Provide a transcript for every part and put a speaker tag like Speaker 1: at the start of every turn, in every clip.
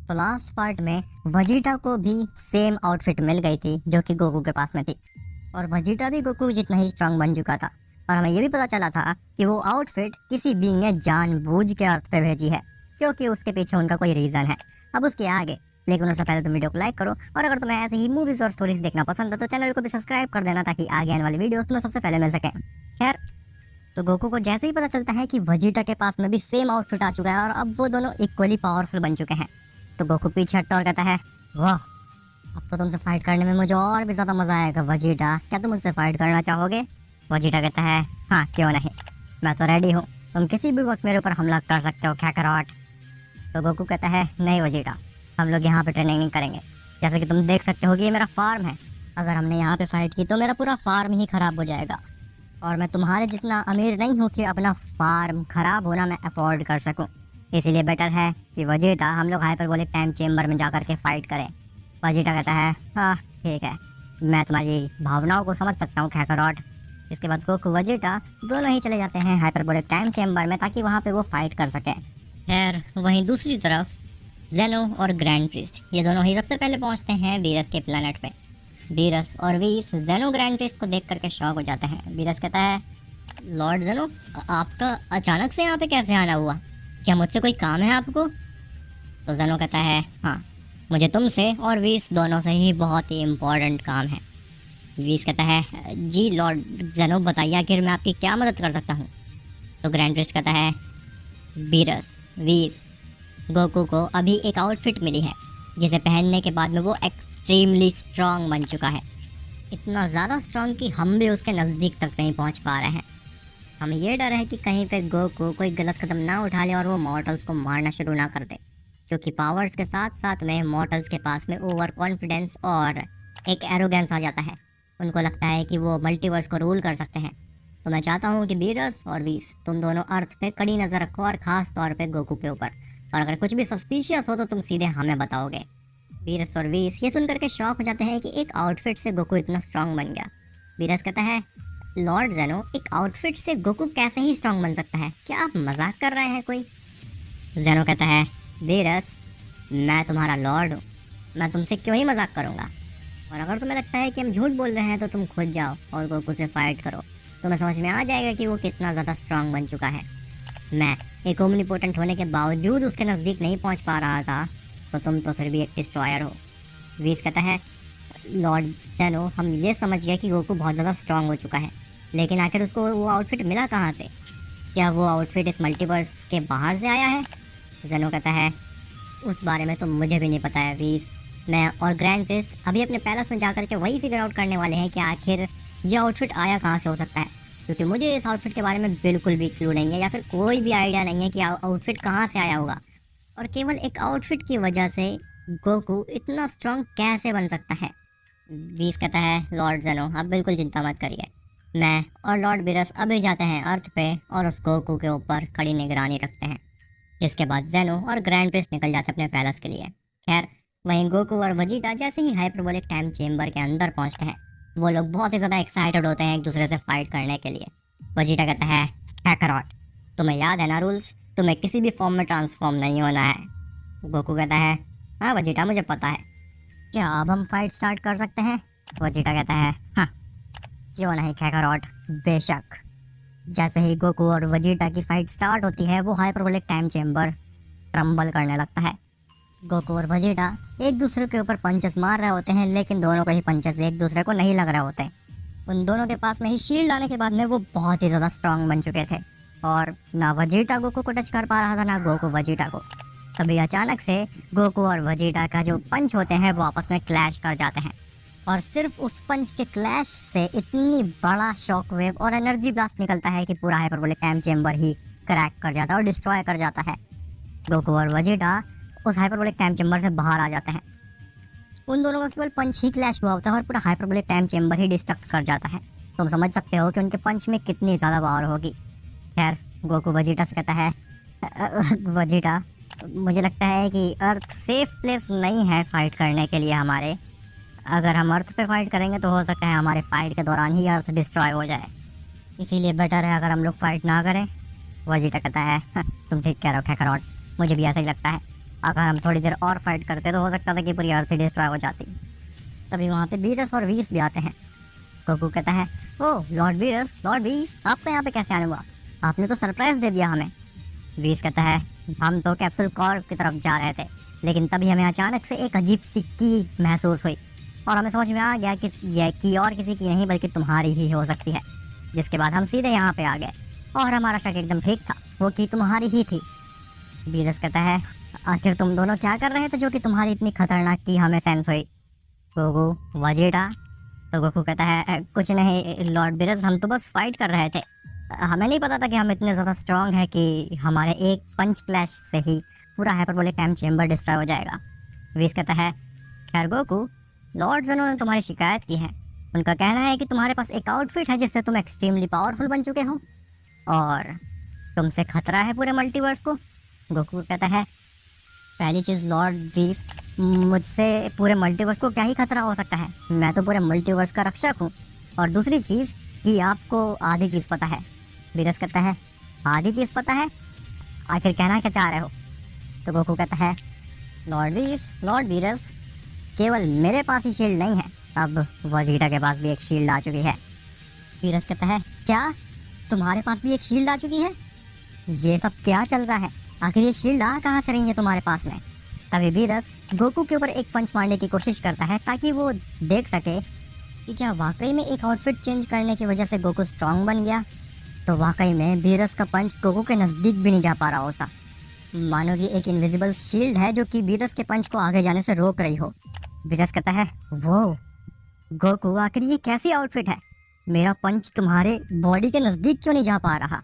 Speaker 1: तो last part में Vegeta को भी सेम आउटफिट मिल गई थी जो कि गोकू के पास में थी, और वजीटा भी गोकू जितना ही स्ट्रांग बन चुका था। और हमें ये भी पता चला था कि वो आउटफिट किसी बीइंग ने जानबूझ के अर्थ पे भेजी है, क्योंकि उसके पीछे उनका कोई रीज़न है। अब उसके आगे, लेकिन उससे पहले तुम वीडियो को लाइक करो, और अगर तुम्हें ऐसे ही मूवीज़ और स्टोरीज देखना पसंद है तो चैनल को भी सब्सक्राइब कर देना ताकि आगे आने वाली वीडियोस तुम्हें सबसे पहले मिल सकें। खैर, तो गोकू को जैसे ही पता चलता है कि वजीटा के पास में भी सेम आउटफिट आ चुका है और अब वो दोनों इक्वली पावरफुल बन चुके हैं, तो गोकू पीछे हटता और कहता है, वाह, अब तो तुमसे फाइट करने में मुझे और भी ज़्यादा मज़ा आएगा वजीटा, क्या तुम मुझसे फाइट करना चाहोगे? वजीटा कहता है, हाँ क्यों नहीं, मैं तो रेडी हूँ, तुम किसी भी वक्त मेरे ऊपर हमला कर सकते हो काकारोट। तो गोकू कहता है, नहीं वजीटा, हम लोग यहाँ पे ट्रेनिंग नहीं करेंगे। जैसे कि तुम देख सकते हो कि ये मेरा फार्म है, अगर हमने यहाँ पे फाइट की तो मेरा पूरा फार्म ही ख़राब हो जाएगा, और मैं तुम्हारे जितना अमीर नहीं हूँ कि अपना फार्म ख़राब होना मैं अफोर्ड कर सकूँ। इसीलिए बेटर है कि वजीटा हम लोग हाइपरबोलिक टाइम चेम्बर में जाकर के फ़ाइट करें। वजीटा कहता है, हाँ ठीक है, मैं तुम्हारी भावनाओं को समझ सकता हूँ काकारोट। इसके बाद गोकू वजीटा दोनों ही चले जाते हैं हाइपरबोलिक टाइम चेम्बर में ताकि वहाँ पे वो फाइट कर सकें। खैर, वहीं दूसरी तरफ जेनो और ग्रैंड प्रीस्ट ये दोनों ही सबसे पहले पहुँचते हैं वीरस के प्लानट पे। वीरस और वीस जेनो ग्रैंड प्रीस्ट को देख करके शॉक हो जाते हैं। वीरस कहता है, लॉर्ड जेनो, आपका अचानक से यहाँ पे कैसे आना हुआ? क्या मुझसे कोई काम है आपको? तो जेनो कहता है, हाँ, मुझे तुमसे और वीस दोनों से ही बहुत ही इम्पोर्टेंट काम है। वीस कहता है, जी लॉर्ड जेनो, बताइए आखिर मैं आपकी क्या मदद कर सकता हूँ? तो ग्रैंड प्रीस्ट कहता है, वीस, गोकू को अभी एक आउटफिट मिली है जिसे पहनने के बाद में वो एक्सट्रीमली स्ट्रांग बन चुका है, इतना ज़्यादा स्ट्रांग कि हम भी उसके नज़दीक तक नहीं पहुंच पा रहे हैं। हमें ये डर है कि कहीं पे गोकू कोई गलत कदम ना उठा ले और वो मॉर्टल्स को मारना शुरू ना कर दे, क्योंकि पावर्स के साथ साथ में मॉर्टल्स के पास में ओवर कॉन्फिडेंस और एक एरोगेंस आ जाता है। उनको लगता है कि वो मल्टीवर्स को रूल कर सकते हैं। तो मैं चाहता हूँ कि वीरस और वीस तुम दोनों अर्थ पे कड़ी नज़र रखो, और ख़ास तौर पे गोकू के ऊपर, और अगर कुछ भी सस्पिशियस हो तो तुम सीधे हमें बताओगे। वीरस और वीस ये सुनकर के शॉक हो जाते हैं कि एक आउटफिट से गोकू इतना स्ट्रांग बन गया। वीरस कहता है, लॉर्ड जेनो, एक आउटफिट से गोकू कैसे ही स्ट्रांग बन सकता है? क्या आप मजाक कर रहे हैं कोई? जेनो कहता है, वीरस, मैं तुम्हारा लॉर्ड हूँ, मैं तुमसे क्यों ही मजाक करूँगा, और अगर तुम्हें लगता है कि हम झूठ बोल रहे हैं तो तुम खुद जाओ और गोकू से फाइट करो, तुम्हें समझ में आ जाएगा कि वो कितना ज़्यादा स्ट्रांग बन चुका है। मैं एक ओमनीपोटेंट होने के बावजूद उसके नज़दीक नहीं पहुंच पा रहा था, तो तुम तो फिर भी एक डिस्ट्रॉयर हो। वीस कहता है, लॉर्ड जेनो, हम ये समझ गए कि गोकू बहुत ज़्यादा स्ट्रांग हो चुका है, लेकिन आखिर उसको वो आउटफिट मिला कहाँ से? क्या वो आउटफिट इस मल्टीवर्स के बाहर से आया है? जेनो कहता है, उस बारे में तो मुझे भी नहीं पता है वीस, मैं और ग्रैंड प्रीस्ट अभी अपने पैलेस में जाकर के वही फिगर आउट करने वाले हैं कि आखिर ये आउटफिट आया कहाँ से हो सकता है, क्योंकि मुझे इस आउटफिट के बारे में बिल्कुल भी क्लू नहीं है, या फिर कोई भी आइडिया नहीं है कि आउटफिट कहाँ से आया होगा, और केवल एक आउटफिट की वजह से गोकू इतना स्ट्रांग कैसे बन सकता है? वीस कहता है, लॉर्ड जेनो, आप बिल्कुल चिंता मत करिए, मैं और लॉर्ड वीरस अभी जाते हैं अर्थ पे और उस गोकू के ऊपर कड़ी निगरानी रखते हैं। जिसके बाद जेनो और ग्रैंड प्रीस्ट निकल जाते हैं अपने पैलेस के लिए। खैर, वहीं गोकू और वजीटा जैसे ही हाइपरबोलिक टाइम चेम्बर के अंदर पहुंचते हैं, वो लोग बहुत ही ज़्यादा एक्साइटेड होते हैं एक दूसरे से फाइट करने के लिए। वजीटा कहता है, काकारोट, तुम्हें याद है ना रूल्स, तुम्हें किसी भी फॉर्म में ट्रांसफॉर्म नहीं होना है। गोकू कहता है, हाँ वजीटा, मुझे पता है, क्या अब हम फाइट स्टार्ट कर सकते हैं? वजीटा कहता है, हाँ क्यों नहीं काकारोट, बेशक। जैसे ही गोकू और वजीटा की फाइट स्टार्ट होती है, वो हाइपरबोलिक टाइम चेम्बर ट्रम्बल करने लगता है। गोकू और वजीटा एक दूसरे के ऊपर पंचेस मार रहे होते हैं, लेकिन दोनों को ही पंचेस एक दूसरे को नहीं लग रहे होते। उन दोनों के पास में ही शील्ड आने के बाद में वो बहुत ही ज़्यादा स्ट्रांग बन चुके थे, और ना वजीटा गोकू को टच कर पा रहा था ना गोकू वजीटा को। तभी अचानक से गोकू और वजीटा का जो पंच होते हैं वो आपस में क्लैश कर जाते हैं, और सिर्फ उस पंच के क्लैश से इतनी बड़ा शॉक वेव और एनर्जी ब्लास्ट निकलता है कि पूरा हाइपरबोलिक टाइम चेम्बर ही क्रैक कर जाता है और डिस्ट्रॉय कर जाता है। गोकू और वजीटा उस हाइपरबोलिक टाइम चेम्बर से बाहर आ जाते हैं। उन दोनों का केवल पंच ही क्लैश हुआ होता है और पूरा हाइपरबोलिक टाइम चेम्बर ही डिस्ट्रक्ट कर जाता है। तुम समझ सकते हो कि उनके पंच में कितनी ज़्यादा पावर होगी। खैर, गोकू वजीटा से कहता है, वजीटा, मुझे लगता है कि अर्थ सेफ प्लेस नहीं है फाइट करने के लिए हमारे। अगर हम अर्थ पे फाइट करेंगे तो हो सकता है हमारे फाइट के दौरान ही अर्थ डिस्ट्रॉय हो जाए, इसीलिए बेटर है अगर हम लोग फाइट ना करें। वजीटा कहता है, तुम ठीक कह रहे हो काकारोट, मुझे भी ऐसा ही लगता है। अगर हम थोड़ी देर और फाइट करते तो हो सकता था कि पूरी अर्थ डिस्ट्रॉय हो जाती। तभी वहाँ पे बीरस और वीस भी आते हैं। गोकू कहता है, ओ लॉर्ड बीरस, लॉर्ड वीस, आपका यहाँ पे कैसे आने हुआ? आपने तो सरप्राइज दे दिया हमें। वीस कहता है, हम तो कैप्सूल कॉर्प की तरफ जा रहे थे, लेकिन तभी हमें अचानक से एक अजीब सी की महसूस हुई और हमें समझ में आ गया कि यह की और किसी की नहीं बल्कि तुम्हारी ही हो सकती है। जिसके बाद हम सीधे यहाँ पे आ गए और हमारा शक एकदम ठीक था, वो की तुम्हारी ही थी। बीरस कहता है, आखिर तुम दोनों क्या कर रहे थे जो कि तुम्हारी इतनी खतरनाक की हमें सेंस हुई? Goku, Vegeta? तो गोकू कहता है, कुछ नहीं लॉर्ड बीरस, हम तो बस फाइट कर रहे थे। हमें नहीं पता था कि हम इतने ज़्यादा स्ट्रांग हैं कि हमारे एक पंच क्लैश से ही पूरा हाइपरबोलिक टाइम चेंबर डिस्ट्रॉय हो जाएगा। वीस कहता है, खैर गोकू, लॉर्ड ज़ेनो ने तुम्हारी शिकायत की है। उनका कहना है कि तुम्हारे पास एक आउटफिट है जिससे तुम एक्सट्रीमली पावरफुल बन चुके हो और तुमसे खतरा है पूरे मल्टीवर्स को। गोकू कहता है, पहली चीज़ लॉर्ड वीस, मुझसे पूरे मल्टीवर्स को क्या ही खतरा हो सकता है? मैं तो पूरे मल्टीवर्स का रक्षक हूँ। और दूसरी चीज़ कि आपको आधी चीज़ पता है। बीरस कहता है, आधी चीज़ पता है? आखिर कहना क्या चाह रहे हो? तो गोकू कहता है, लॉर्ड वीस, लॉर्ड बीरस, केवल मेरे पास ही शील्ड नहीं है, अब वजीटा के पास भी एक शील्ड आ चुकी है। बीरस कहता है, क्या तुम्हारे पास भी एक शील्ड आ चुकी है? ये सब क्या चल रहा है? आखिर ये शील्ड आ कहाँ से रही है तुम्हारे पास में? तभी बीरस गोकू के ऊपर एक पंच मारने की कोशिश करता है ताकि वो देख सके कि क्या वाकई में एक आउटफिट चेंज करने की वजह से गोकू स्ट्रांग बन गया। तो वाकई में बीरस का पंच गोकू के नज़दीक भी नहीं जा पा रहा होता, मानो कि एक इनविजिबल शील्ड है जो कि बीरस के पंच को आगे जाने से रोक रही हो। बीरस कहता है, वो गोकू, आखिर ये कैसी आउटफिट है? मेरा पंच तुम्हारे बॉडी के नज़दीक क्यों नहीं जा पा रहा?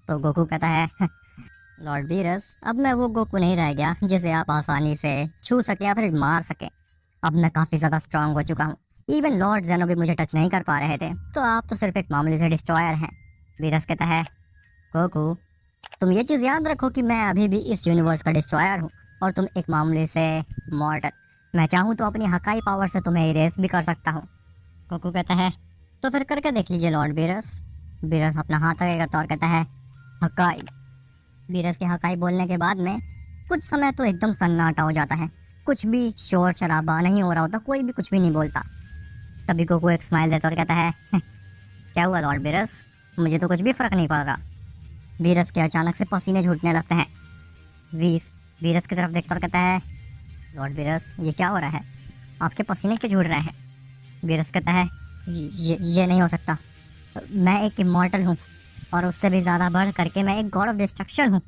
Speaker 1: तो गोकू कहता है, लॉर्ड बीरस, अब मैं वो गोकू नहीं रह गया जिसे आप आसानी से छू सके या फिर मार सके। अब मैं काफ़ी ज़्यादा स्ट्रांग हो चुका हूँ, इवन लॉर्ड ज़ेनो भी मुझे टच नहीं कर पा रहे थे, तो आप तो सिर्फ एक मामूली से डिस्ट्रॉयर हैं। बीरस कहता है, गोकू, तुम ये चीज़ याद रखो कि मैं अभी भी इस यूनिवर्स का डिस्ट्रॉयर हूँ और तुम एक मामूली से मॉर्टल। मैं चाहूँ तो अपनी हकाई पावर से तुम्हें इरेज भी कर सकता हूँ। गोकू कहता है, तो फिर करके देख लीजिए लॉर्ड बीरस। बीरस अपना हाथ आगे करता और कहता है, हकाई। बीरस के हकाई बोलने के बाद में कुछ समय तो एकदम सन्नाटा हो जाता है, कुछ भी शोर शराबा नहीं हो रहा होता, कोई भी कुछ भी नहीं बोलता। तभी गोकू एक स्माइल देता और कहता है, क्या हुआ लॉर्ड बीरस? मुझे तो कुछ भी फर्क नहीं पड़ रहा। बीरस के अचानक से पसीने छूटने लगते हैं। वीस बीरस की तरफ देखता और कहता है, लॉर्ड बीरस, ये क्या हो रहा है? आपके पसीने क्यों छूट रहे हैं? बीरस कहता है, ये नहीं हो सकता, मैं एक इमॉर्टल हूँ और उससे भी ज़्यादा बढ़ करके मैं एक गॉड ऑफ डिस्ट्रक्शन हूँ।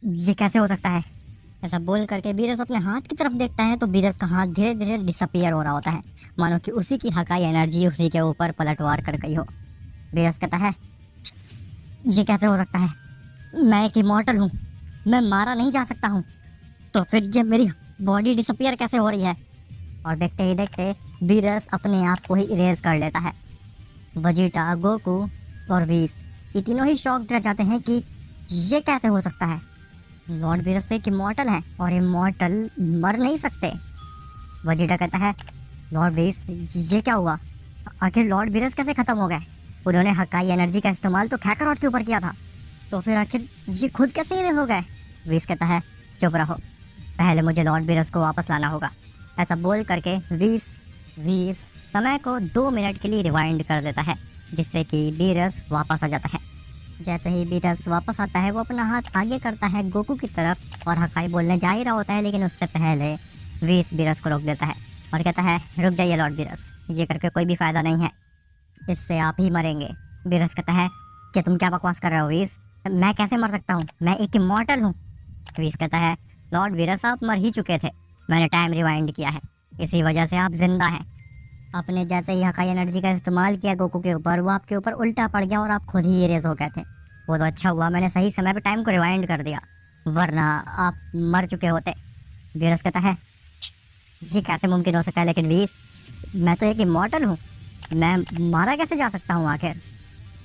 Speaker 1: ये कैसे हो सकता है? ऐसा बोल करके बीरस अपने हाथ की तरफ देखता है तो बीरस का हाथ धीरे धीरे डिसअपियर हो रहा होता है, मानो कि उसी की हकाई एनर्जी उसी के ऊपर पलटवार कर गई हो। बीरस कहता है, ये कैसे हो सकता है? मैं एक इमॉर्टल हूँ, मैं मारा नहीं जा सकता हूँ, तो फिर ये मेरी बॉडी डिसअपियर कैसे हो रही है? और देखते ही देखते बीरस अपने आप को ही इरेज कर लेता है। वजीटा, गोकू और वीस, ये तीनों ही शॉक रह जाते हैं कि ये कैसे हो सकता है? लॉर्ड बीरस तो एक इमॉर्टल है और इमॉर्टल मर नहीं सकते। वजीटा कहता है, लॉर्ड बीरस, ये क्या हुआ? आखिर लॉर्ड बीरस कैसे ख़त्म हो गए? उन्होंने हकाई एनर्जी का इस्तेमाल तो कैकारोट के ऊपर किया था, तो फिर आखिर ये खुद कैसे इरेज हो गए? वीस कहता है, चुप रहो, पहले मुझे लॉर्ड बीरस को वापस लाना होगा। ऐसा बोल करके वीस समय को 2 मिनट के लिए रिवाइंड कर देता है, जिससे कि बीरस वापस आ जाता है। जैसे ही बीरस वापस आता है वो अपना हाथ आगे करता है गोकू की तरफ और हकाई बोलने जा ही रहा होता है, लेकिन उससे पहले वीस बीरस को रोक देता है और कहता है, रुक जाइए लॉर्ड बीरस, ये करके कोई भी फ़ायदा नहीं है, इससे आप ही मरेंगे। बीरस कहता है, क्या तुम क्या बकवास कर रहे हो वीस? मैं कैसे मर सकता हूँ? मैं एक इमॉर्टल हूँ। वीस कहता है, लॉर्ड बीरस, आप मर ही चुके थे, मैंने टाइम रिवाइंड किया है, इसी वजह से आप जिंदा हैं। आपने जैसे ही हकाई एनर्जी का इस्तेमाल किया गोकू के ऊपर, वो आपके ऊपर उल्टा पड़ गया और आप खुद ही इरेज हो गए थे। वो तो अच्छा हुआ मैंने सही समय पे टाइम को रिवाइंड कर दिया, वरना आप मर चुके होते। बीरस कहता है, ये कैसे मुमकिन हो सकता है? लेकिन वीस, मैं तो एक इमॉर्टल हूँ, मैं मारा कैसे जा सकता हूँ आखिर?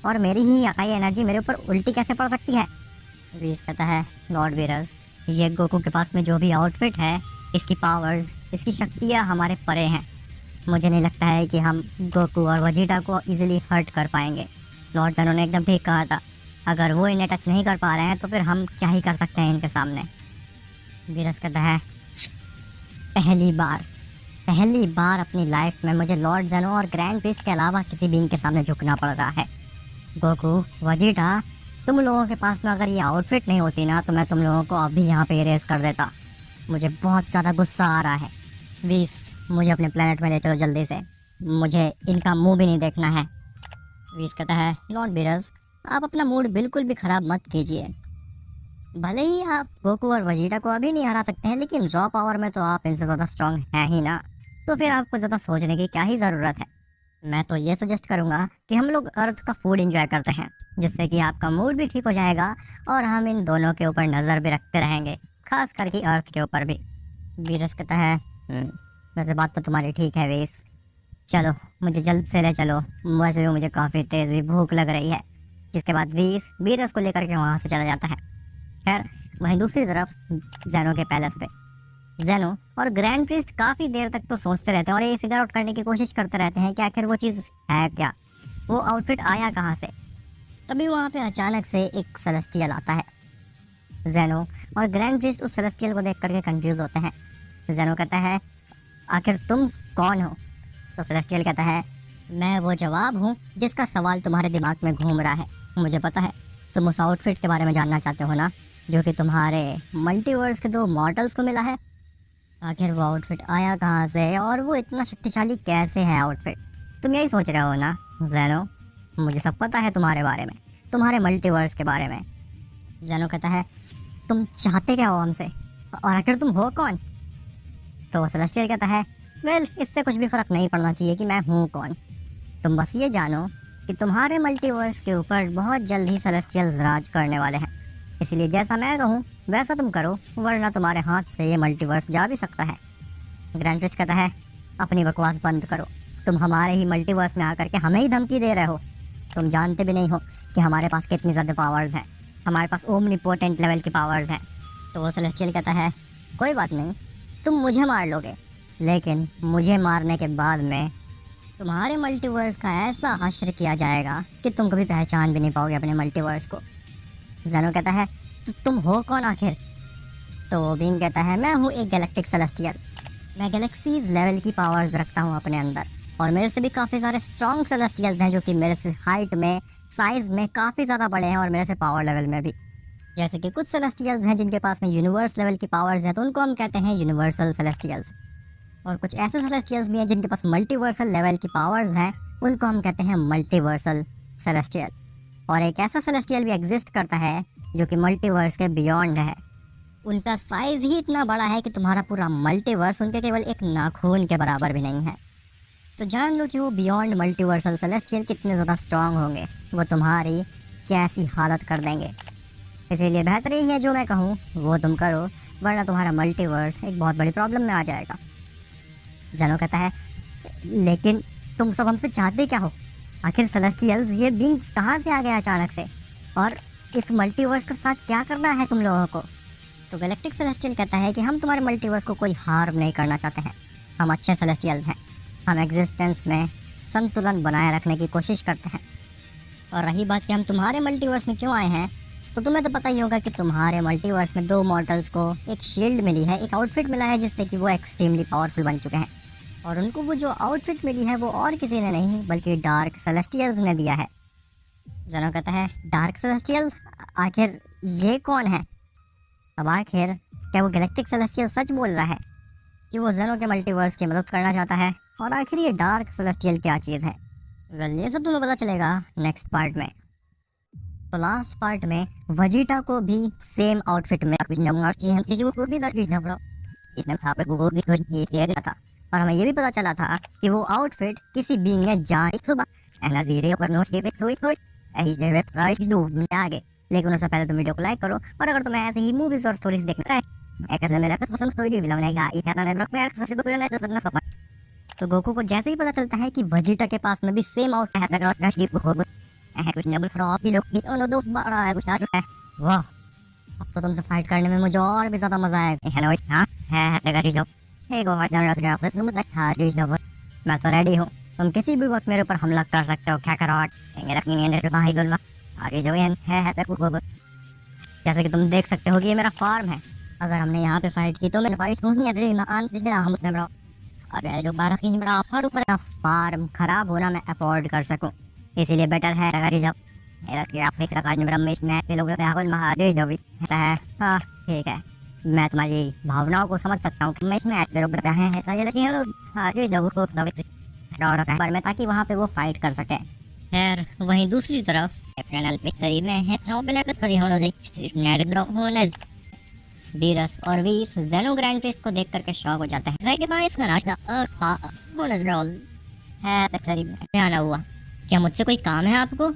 Speaker 1: और मेरी ही हकाई एनर्जी मेरे ऊपर उल्टी कैसे पड़ सकती है? वीस कहता है, लॉर्ड बीरस, ये गोकू के पास में जो भी आउटफिट है, इसकी पावर्स, इसकी शक्तियाँ हमारे परे हैं। मुझे नहीं लगता है कि हम गोकू और वजीटा को इजीली हर्ट कर पाएंगे। लॉर्ड ज़ेनो ने एकदम ठीक कहा था, अगर वो इन्हें टच नहीं कर पा रहे हैं तो फिर हम क्या ही कर सकते हैं इनके सामने। वीरस कहता है, पहली बार अपनी लाइफ में मुझे लॉर्ड ज़ेनो और ग्रैंड प्रीस्ट के अलावा किसी बीइंग के सामने झुकना पड़ रहा है। गोकू, वेजिटा, तुम लोगों के पास में अगर ये आउटफिट नहीं होती ना तो मैं तुम लोगों को अभी यहाँ पे इरेज कर देता। मुझे बहुत ज़्यादा गुस्सा आ रहा है। वीस, मुझे अपने प्लेनेट में ले चलो जल्दी से, मुझे इनका मुंह भी नहीं देखना है। वीस कहता है, लॉर्ड वीरस, आप अपना मूड बिल्कुल भी ख़राब मत कीजिए। भले ही आप गोकू और वेजिटा को अभी नहीं हरा सकते हैं, लेकिन रॉ पावर में तो आप इनसे ज़्यादा स्ट्रांग हैं ही ना, तो फिर आपको ज़्यादा सोचने की क्या ही ज़रूरत है। मैं तो ये सजेस्ट करूँगा कि हम लोग अर्थ का फूड एंजॉय करते हैं, जिससे कि आपका मूड भी ठीक हो जाएगा और हम इन दोनों के ऊपर नज़र भी रखते रहेंगे, खास करके अर्थ के ऊपर भी। वीरस कहता है, वैसे बात तो तुम्हारी ठीक है वीस, चलो मुझे जल्द से ले चलो, वैसे भी मुझे काफ़ी तेज़ी भूख लग रही है। जिसके बाद वीरस को लेकर के वहाँ से चला जाता है। खैर, वहीं दूसरी तरफ ज़ेनो के पैलेस पे ज़ेनो और ग्रैंड प्रीस्ट काफ़ी देर तक तो सोचते रहते हैं और ये फिगर आउट करने की कोशिश करते रहते हैं कि आखिर वो चीज़ है क्या, वो आउटफिट आया कहाँ से। तभी वहाँ पे अचानक से एक सेलेस्टियल आता है। ज़ेनो और ग्रैंड प्रीस्ट उस सेलेस्टियल को देख करके कंफ्यूज होते हैं। ज़ेनो कहता है, आखिर तुम कौन हो? तो सेलेस्टियल कहता है, मैं वो जवाब हूँ जिसका सवाल तुम्हारे दिमाग में घूम रहा है। मुझे पता है तुम उस आउटफिट के बारे में जानना चाहते हो ना, जो कि तुम्हारे मल्टीवर्स के 2 मॉर्टल्स को मिला है। आखिर वो आउटफिट आया कहाँ से और वो इतना शक्तिशाली कैसे है आउटफिट? तुम यही सोच रहे हो ना ज़ेनो? मुझे सब पता है तुम्हारे बारे में, तुम्हारे मल्टीवर्स के बारे में। ज़ेनो कहता है, तुम चाहते क्या हो हमसे, और आखिर तुम हो कौन? तो सेलेस्टियल कहता है, वेल, इससे कुछ भी फ़र्क नहीं पड़ना चाहिए कि मैं हूँ कौन। तुम बस ये जानो कि तुम्हारे मल्टीवर्स के ऊपर बहुत जल्द ही सेलेस्टियल्स राज करने वाले हैं, इसलिए जैसा मैं कहूँ वैसा तुम करो, वरना तुम्हारे हाथ से ये मल्टीवर्स जा भी सकता है। ग्रैंड प्रीस्ट कहता है, अपनी बकवास बंद करो, तुम हमारे ही मल्टीवर्स में आकर के हमें ही धमकी दे रहे हो। तुम जानते भी नहीं हो कि हमारे पास कितनी ज़्यादा पावर्स हैं, हमारे पास ओमनिपोटेंट लेवल की पावर्स हैं। तो वो सेलेस्टियल कहता है, कोई बात नहीं, तुम मुझे मार लोगे, लेकिन मुझे मारने के बाद में तुम्हारे मल्टीवर्स का ऐसा हश्र किया जाएगा कि तुम कभी पहचान भी नहीं पाओगे अपने मल्टीवर्स को। ज़ेनो कहता है, तो तुम हो कौन आखिर? तो बीन कहता है, मैं हूँ एक गैलेक्टिक सेलेस्टियल, मैं गैलेक्सीज लेवल की पावर्स रखता हूँ अपने अंदर, और मेरे से भी काफ़ी सारे स्ट्रॉन्ग सेलेस्टियल्स हैं जो कि मेरे से हाइट में, साइज़ में काफ़ी ज़्यादा बड़े हैं और मेरे से पावर लेवल में भी। जैसे कि कुछ सेलेस्टियल्स हैं जिनके पास में यूनिवर्स लेवल की पावर्स हैं, तो उनको हम कहते हैं यूनिवर्सल सेलेस्टियल्स, और कुछ ऐसे सेलेस्टियल्स भी हैं जिनके पास मल्टीवर्सल लेवल की पावर्स हैं, उनको हम कहते हैं मल्टीवर्सल सेलेस्टियल। और एक ऐसा सेलेस्टियल भी एग्जिस्ट करता है जो कि मल्टीवर्स के बियॉन्ड है, उनका साइज़ ही इतना बड़ा है कि तुम्हारा पूरा मल्टीवर्स उनके केवल एक नाखून के बराबर भी नहीं है। तो जान लो कि वो बियॉन्ड मल्टीवर्सल सेलेस्टियल कितने ज़्यादा स्ट्रांग होंगे, वो तुम्हारी कैसी हालत कर देंगे। इसीलिए बेहतर यही है जो मैं कहूँ वो तुम करो, वरना तुम्हारा मल्टीवर्स एक बहुत बड़ी प्रॉब्लम में आ जाएगा। ज़ेनो कहता है, लेकिन तुम सब हमसे चाहते क्या हो? आखिर सेलेस्टियल्स ये बींग्स कहाँ से आ गए अचानक से, और इस मल्टीवर्स के साथ क्या करना है तुम लोगों को? तो गैलेक्टिक सेलेस्टियल कहता है कि हम तुम्हारे मल्टीवर्स को कोई हार्म नहीं करना चाहते हैं, हम अच्छे सेलेस्टियल्स हैं, हम एग्जिस्टेंस में संतुलन बनाए रखने की कोशिश करते हैं। और रही बात कि हम तुम्हारे मल्टीवर्स में क्यों आए हैं, तो तुम्हें तो पता ही होगा कि तुम्हारे मल्टीवर्स में 2 मॉर्टल्स को एक शील्ड मिली है, एक आउटफिट मिला है जिससे कि वो एक्सट्रीमली पावरफुल बन चुके हैं, और उनको वो जो आउटफिट मिली है वो और किसी ने नहीं बल्कि डार्क सेलेस्टियल्स ने दिया है। ज़ेनो कहता है, डार्क सेलेस्टियल, आखिर ये कौन है? अब आखिर क्या वो गैलेक्टिक सेलेस्टियल सच बोल रहा है कि वो ज़ेनो के मल्टीवर्स की मदद करना चाहता है, और आखिर ये डार्क सेलेस्टियल क्या चीज़ है? वेल, ये सब तुम्हें पता चलेगा नेक्स्ट पार्ट में। तो लास्ट पार्ट में वेजिटा को भी सेम आउटफिट में था, और हमें ये भी पता चला था कि वो आउटफिट किसी बीइंग ने आगे। लेकिन उससे पहले तुम वीडियो को लाइक करो, और अगर तुम्हें ऐसे ही मूवीज और स्टोरीज देखना है तो गोकू को जैसे ही पता चलता है कि वेजिटा के पास में भी सेम आउटफिट है, वाह, अब तो तुमसे फाइट करने में मुझे और भी ज्यादा मजा आएगा। मैं तो रेडी हूँ, तुम किसी भी वक्त मेरे ऊपर हमला कर सकते हो। जैसे कि तुम देख सकते हो कि ये मेरा फार्म है, अगर हमने यहाँ पे फाइट की तो मैं फाइट हूँ ही अभी मकान जिसने हम उतने बड़ा अगर जो 12 की बड़ा ऑफर ऊपर का फार्म खराब होना मैं अफोर्ड कर सकूं, इसीलिए बेटर है अगर जब मेरा ग्राफिक रखा जो मेरा मैच मैच के लोग आगल महादेश जो भी है। हाँ ठीक है, मैं तुम्हारी भावनाओं को समझ सकता हूँ कि मैच में के लोग हैं ऐसा ये लगे लोग हादेश जो को पर मैं ताकि वहाँ पे वो फाइट कर सके। खैर वहीं दूसरी तरफ कैप्टन पिक्सरी में है जो प्लेयर्स पर होने दे नेडग्रो होनेस बीरस और वीस जेनो ग्रैंड प्रिस्ट को देख करके शॉक हो जाता है। जैसे कि भाई इसका नाश्ता बोनस रोल है पिक्सरी में क्या ना हुआ, क्या मुझसे कोई काम है आपको?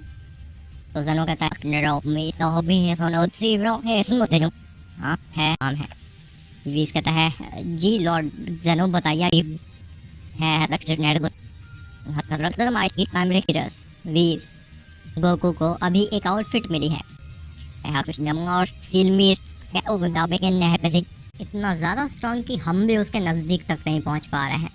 Speaker 1: तो जेनो कहता है नेरो मी तो भी है सोनो सी ब्रो है सुनते जो हाँ है काम है। वीस कहता है जी लॉर्ड जेनो बताइए है पिक्सरी नेडगो कसरत कर माइक की प्राइमरी हीरोस। वीस गोकू को अभी एक आउटफिट मिली है कुछ और इतना ज़्यादा स्ट्रॉन्ग कि हम भी उसके नज़दीक तक नहीं पहुंच पा रहे हैं।